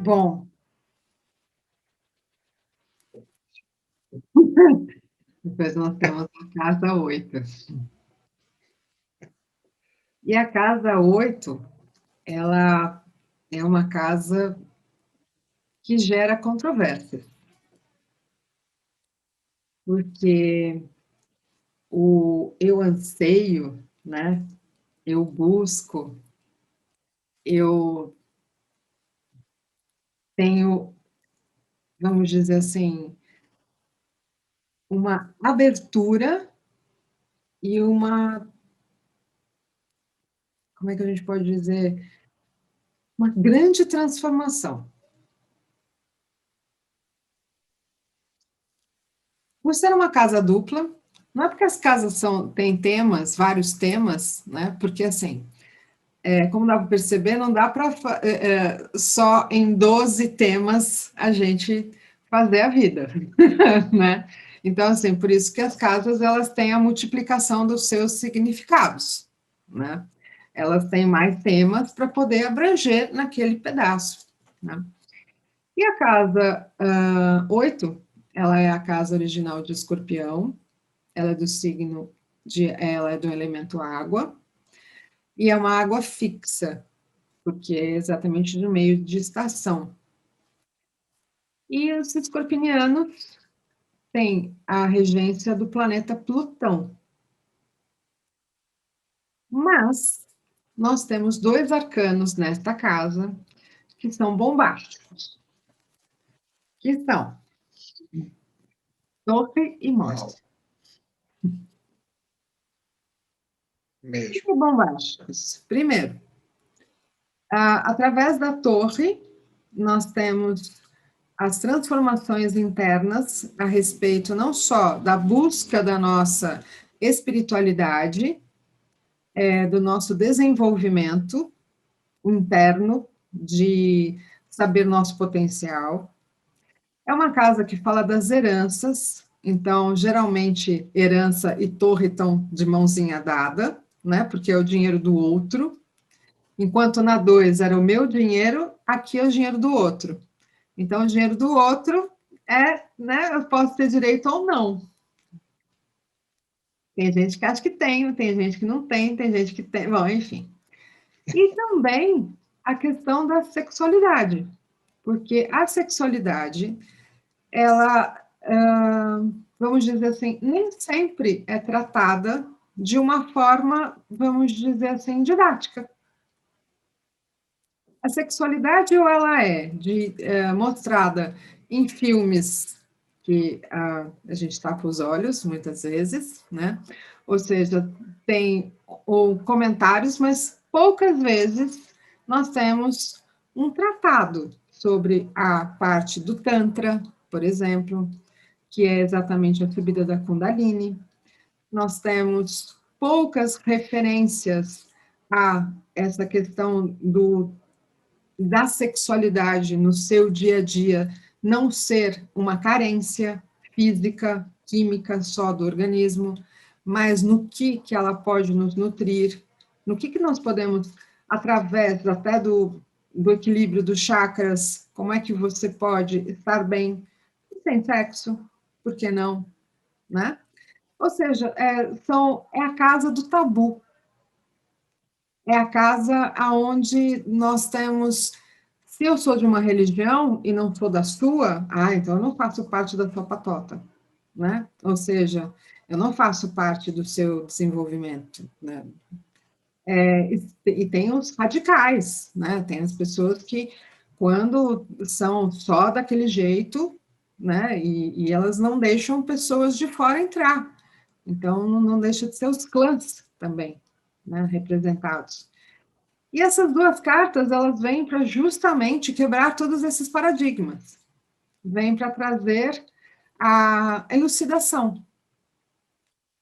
Bom, depois nós temos a casa 8. E a casa 8, ela é uma casa que gera controvérsias, porque eu anseio, né? Eu busco, eu tenho, vamos dizer assim, uma abertura e uma, como é que a gente pode dizer? Uma grande transformação. Por ser uma casa dupla, não é porque as casas têm temas, vários temas, né? Porque assim, como dá para perceber, não dá para só em 12 temas a gente fazer a vida, né? Então, assim, por isso que as casas, elas têm a multiplicação dos seus significados, né? Elas têm mais temas para poder abranger naquele pedaço, né? E a casa 8, ela é a casa original de Escorpião, ela é do signo ela é do elemento água, e é uma água fixa, porque é exatamente no meio de estação. E os escorpinianos têm a regência do planeta Plutão. Mas nós temos dois arcanos nesta casa que são bombásticos, que são Torre e Morte. Por que bombásticos? Primeiro, através da torre, nós temos as transformações internas a respeito não só da busca da nossa espiritualidade, do nosso desenvolvimento interno, de saber nosso potencial. É uma casa que fala das heranças, então, geralmente, herança e torre estão de mãozinha dada, né? Porque é o dinheiro do outro. Enquanto na 2 era o meu dinheiro, aqui é o dinheiro do outro. Então, o dinheiro do outro né? Eu posso ter direito ou não. Tem gente que acha que tem gente que não tem gente que tem. Bom, enfim. E também a questão da sexualidade, porque a sexualidade, ela, vamos dizer assim, nem sempre é tratada de uma forma, vamos dizer assim, didática. A sexualidade, ou ela mostrada em filmes que a gente tapa os olhos, muitas vezes, né? Ou seja, tem ou comentários, mas poucas vezes nós temos um tratado sobre a parte do Tantra, por exemplo, que é exatamente a subida da Kundalini. Nós temos poucas referências a essa questão da sexualidade no seu dia a dia não ser uma carência física, química só do organismo, mas no que ela pode nos nutrir, no que nós podemos, através até do equilíbrio dos chakras, como é que você pode estar bem sem sexo, por que não, né? Ou seja, é a casa do tabu, é a casa aonde nós temos. Se eu sou de uma religião e não sou da sua, então eu não faço parte da sua patota, né? Ou seja, eu não faço parte do seu desenvolvimento, né? E tem os radicais, né? Tem as pessoas que, quando são só daquele jeito, né? E elas não deixam pessoas de fora entrar. Então, não deixa de ser os clãs também, né? Representados. E essas duas cartas, elas vêm para justamente quebrar todos esses paradigmas. Vêm para trazer a elucidação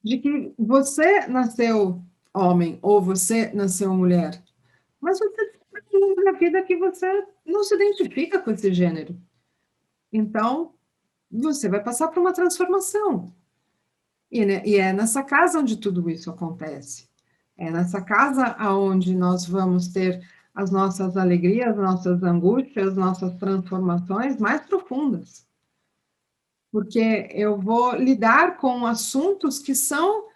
de que você nasceu homem ou você nasceu mulher, mas você tem uma vida que você não se identifica com esse gênero. Então, você vai passar por uma transformação. E é nessa casa onde tudo isso acontece. É nessa casa onde nós vamos ter as nossas alegrias, nossas angústias, nossas transformações mais profundas. Porque eu vou lidar com assuntos que são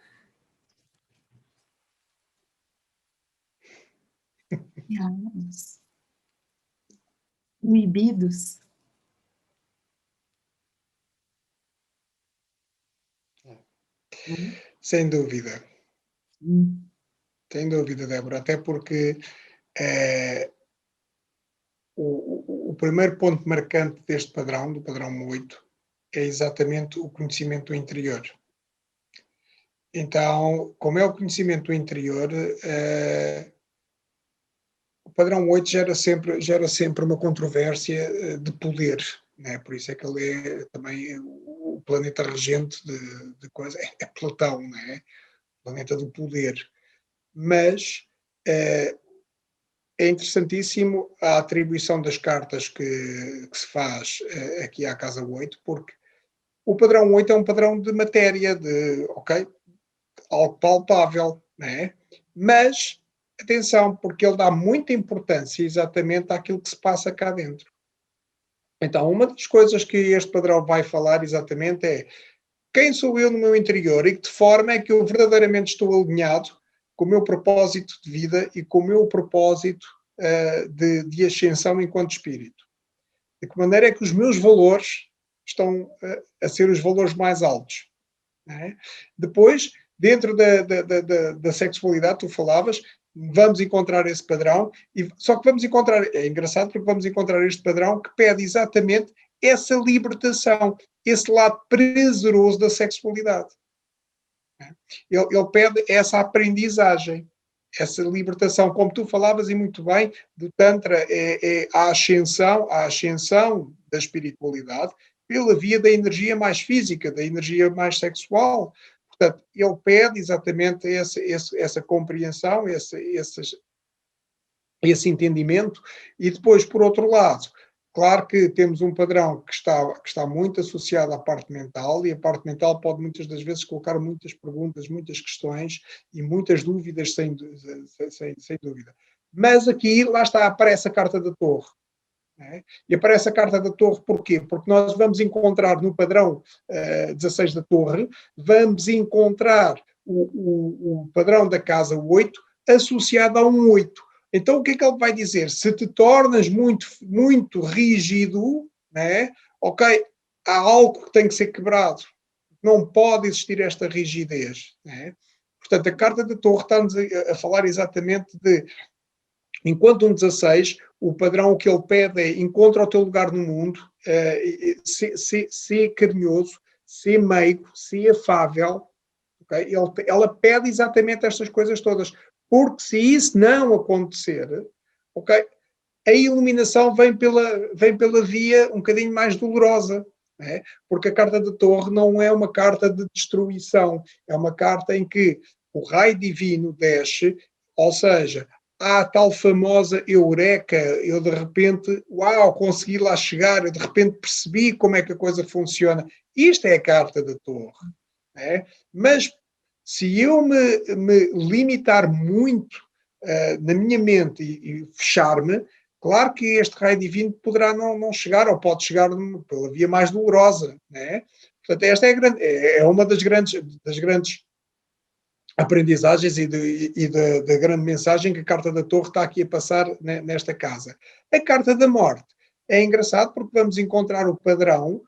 proibidos. Sem dúvida. Hum. Sem dúvida, Débora, até porque o primeiro ponto marcante deste padrão, do padrão 8, é exatamente o conhecimento do interior. Então, como é o conhecimento do interior, o padrão 8 gera sempre uma controvérsia de poder, né? Por isso é que ele é também o planeta regente de coisa, é Plutão, né? O planeta do poder. Mas é interessantíssimo a atribuição das cartas que se faz aqui à Casa 8, porque o padrão 8 é um padrão de matéria, de, ok, algo palpável, né? Mas, atenção, porque ele dá muita importância exatamente àquilo que se passa cá dentro. Então, uma das coisas que este padrão vai falar exatamente é quem sou eu no meu interior e de que forma é que eu verdadeiramente estou alinhado com o meu propósito de vida e com o meu propósito de ascensão enquanto espírito. De que maneira é que os meus valores estão a ser os valores mais altos. Né? Depois, dentro da sexualidade, tu falavas, vamos encontrar esse padrão, só que vamos encontrar, é engraçado porque vamos encontrar este padrão que pede exatamente essa libertação, esse lado prazeroso da sexualidade. Ele pede essa aprendizagem, essa libertação, como tu falavas e muito bem, do Tantra é a ascensão da espiritualidade pela via da energia mais física, da energia mais sexual. Portanto, ele pede exatamente essa compreensão, esse entendimento, e depois, por outro lado, claro que temos um padrão que está muito associado à parte mental, e a parte mental pode muitas das vezes colocar muitas perguntas, muitas questões e muitas dúvidas, sem dúvida. Mas aqui, lá está, aparece a carta da torre. Né? E aparece a carta da torre porquê? Porque nós vamos encontrar no padrão 16 da torre, vamos encontrar o padrão da casa 8 associado a um 8. Então, o que é que ele vai dizer? Se te tornas muito, muito rígido, né? Ok, há algo que tem que ser quebrado. Não pode existir esta rigidez. Né? Portanto, a carta da torre está-nos a falar exatamente de, enquanto um 16, o padrão que ele pede é encontra o teu lugar no mundo, ser carinhoso, ser meigo, ser afável. Okay? Ela pede exatamente estas coisas todas. Porque se isso não acontecer, okay, a iluminação vem pela via um bocadinho mais dolorosa. Né? Porque a carta da torre não é uma carta de destruição, é uma carta em que o raio divino desce, ou seja, há a tal famosa eureka, eu de repente, uau, consegui lá chegar, eu de repente percebi como é que a coisa funciona. Isto é a carta da torre. Né? Mas se eu me limitar muito na minha mente e fechar-me, claro que este raio divino poderá não chegar, ou pode chegar pela via mais dolorosa. Né? Portanto, esta é uma das grandes aprendizagens e da grande mensagem que a carta da torre está aqui a passar nesta casa. A carta da morte é engraçado porque vamos encontrar o padrão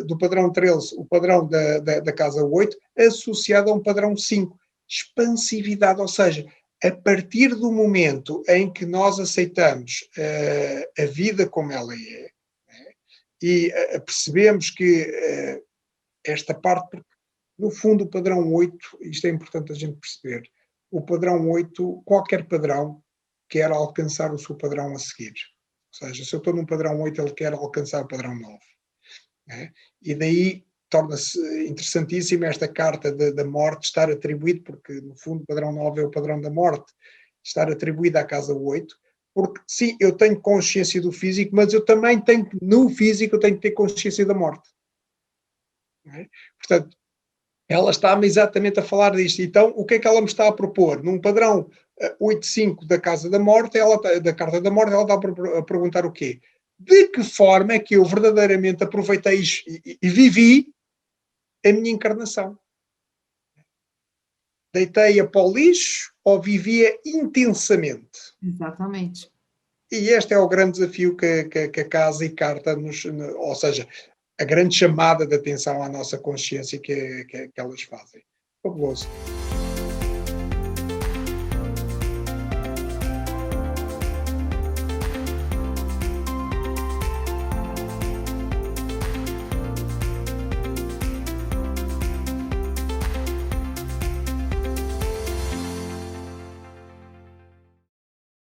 do padrão 13, o padrão da casa 8, associado a um padrão 5, expansividade, ou seja, a partir do momento em que nós aceitamos a vida como ela é, né, e percebemos que esta parte, no fundo, o padrão 8, isto é importante a gente perceber, o padrão 8, qualquer padrão quer alcançar o seu padrão a seguir. Ou seja, se eu estou num padrão 8, ele quer alcançar o padrão 9. Né? E daí torna-se interessantíssima esta carta da morte estar atribuída, porque no fundo o padrão 9 é o padrão da morte, estar atribuída à casa 8, porque sim, eu tenho consciência do físico, mas eu também tenho, no físico, eu tenho que ter consciência da morte. Né? Portanto, ela está-me exatamente a falar disto. Então, o que é que ela me está a propor? Num padrão 8.5 da Casa da Morte, da Carta da Morte, ela está a perguntar o quê? De que forma é que eu verdadeiramente aproveitei e vivi a minha encarnação? Deitei-a para o lixo ou vivia intensamente? Exatamente. E este é o grande desafio que a Casa e Carta ou seja, a grande chamada de atenção à nossa consciência que elas fazem. Fabuloso.